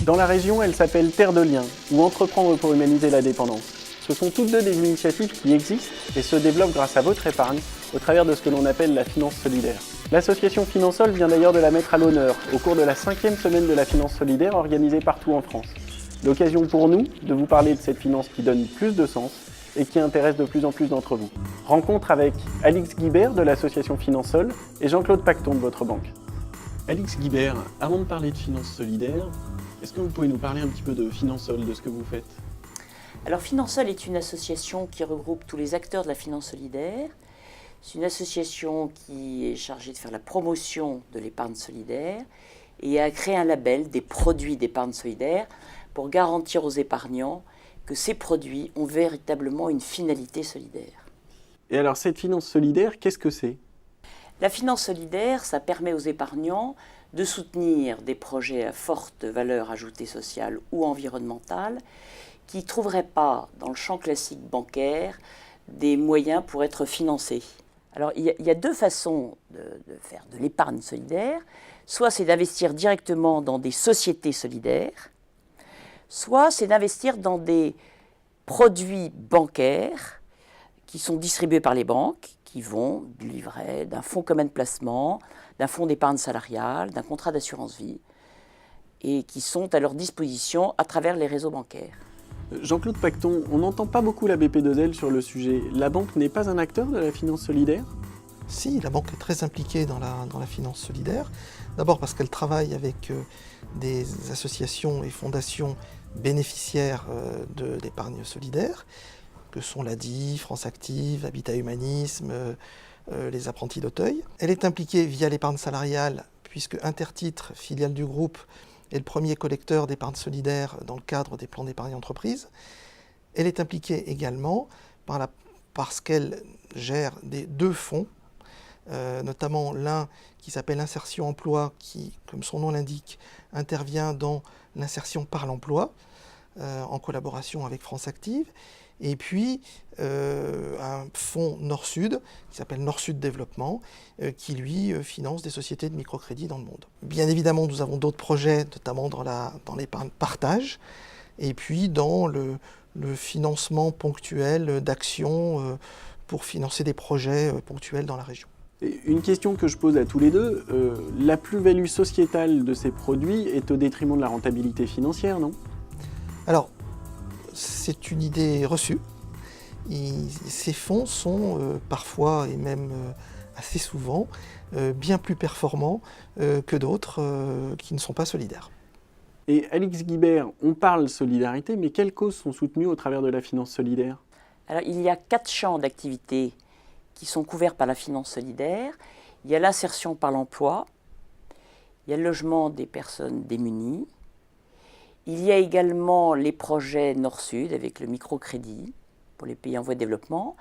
Dans la région, elle s'appelle Terre de Liens, ou Entreprendre pour humaniser la dépendance. Ce sont toutes deux des initiatives qui existent et se développent grâce à votre épargne, au travers de ce que l'on appelle la finance solidaire. L'association Finansol vient d'ailleurs de la mettre à l'honneur au cours de la 5e semaine de la finance solidaire organisée partout en France. L'occasion pour nous de vous parler de cette finance qui donne plus de sens et qui intéresse de plus en plus d'entre vous. Rencontre avec Alix Guibert de l'association Finansol et Jean-Claude Pacton de votre banque. Alix Guibert, avant de parler de finance solidaire, est-ce que vous pouvez nous parler un petit peu de Finansol, de ce que vous faites ? Alors Finansol est une association qui regroupe tous les acteurs de la finance solidaire. C'est une association qui est chargée de faire la promotion de l'épargne solidaire et a créé un label des produits d'épargne solidaire pour garantir aux épargnants que ces produits ont véritablement une finalité solidaire. Et alors cette finance solidaire, qu'est-ce que c'est ? La finance solidaire, ça permet aux épargnants de soutenir des projets à forte valeur ajoutée sociale ou environnementale qui ne trouveraient pas dans le champ classique bancaire des moyens pour être financés. Alors il y a deux façons de faire de l'épargne solidaire. Soit c'est d'investir directement dans des sociétés solidaires, soit c'est d'investir dans des produits bancaires qui sont distribués par les banques, qui vont du livret, d'un fonds commun de placement, d'un fonds d'épargne salariale, d'un contrat d'assurance vie, et qui sont à leur disposition à travers les réseaux bancaires. Jean-Claude Pacton, on n'entend pas beaucoup la BP2L sur le sujet. La banque n'est pas un acteur de la finance solidaire ? Si, la banque est très impliquée dans la finance solidaire. D'abord parce qu'elle travaille avec des associations et fondations bénéficiaires d'épargne solidaire, que sont l'ADI, France Active, Habitat Humanisme, les apprentis d'Auteuil. Elle est impliquée via l'épargne salariale, puisque Intertitre, filiale du groupe, est le premier collecteur d'épargne solidaire dans le cadre des plans d'épargne entreprise. Elle est impliquée également parce qu'elle gère deux fonds, notamment l'un qui s'appelle Insertion Emploi, qui, comme son nom l'indique, intervient dans l'insertion par l'emploi, en collaboration avec France Active, et puis un fonds Nord-Sud, qui s'appelle Nord-Sud Développement, qui lui finance des sociétés de microcrédit dans le monde. Bien évidemment, nous avons d'autres projets, notamment dans l'épargne partage, et puis dans le financement ponctuel d'actions pour financer des projets ponctuels dans la région. Une question que je pose à tous les deux, la plus-value sociétale de ces produits est au détriment de la rentabilité financière, non ? Alors, c'est une idée reçue. Ces fonds sont parfois et même assez souvent bien plus performants que d'autres qui ne sont pas solidaires. Et Alix Guibert, on parle solidarité, mais quelles causes sont soutenues au travers de la finance solidaire ? Alors il y a 4 champs d'activité qui sont couverts par la finance solidaire. Il y a l'insertion par l'emploi, il y a le logement des personnes démunies, il y a également les projets Nord-Sud avec le microcrédit pour les pays en voie de développement,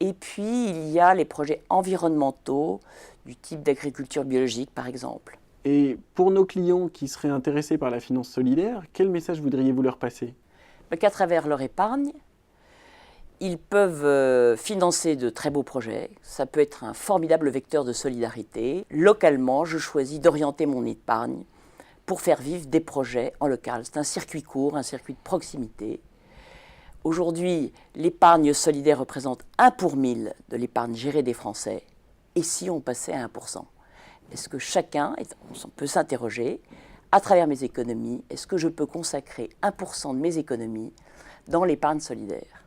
et puis il y a les projets environnementaux du type d'agriculture biologique par exemple. Et pour nos clients qui seraient intéressés par la finance solidaire, quel message voudriez-vous leur passer ? Qu'à travers leur épargne, ils peuvent financer de très beaux projets. Ça peut être un formidable vecteur de solidarité. Localement, je choisis d'orienter mon épargne pour faire vivre des projets en local. C'est un circuit court, un circuit de proximité. Aujourd'hui, l'épargne solidaire représente 1 pour 1000 de l'épargne gérée des Français. Et si on passait à 1%? Est-ce que chacun, on peut s'interroger, à travers mes économies, est-ce que je peux consacrer 1% de mes économies dans l'épargne solidaire ?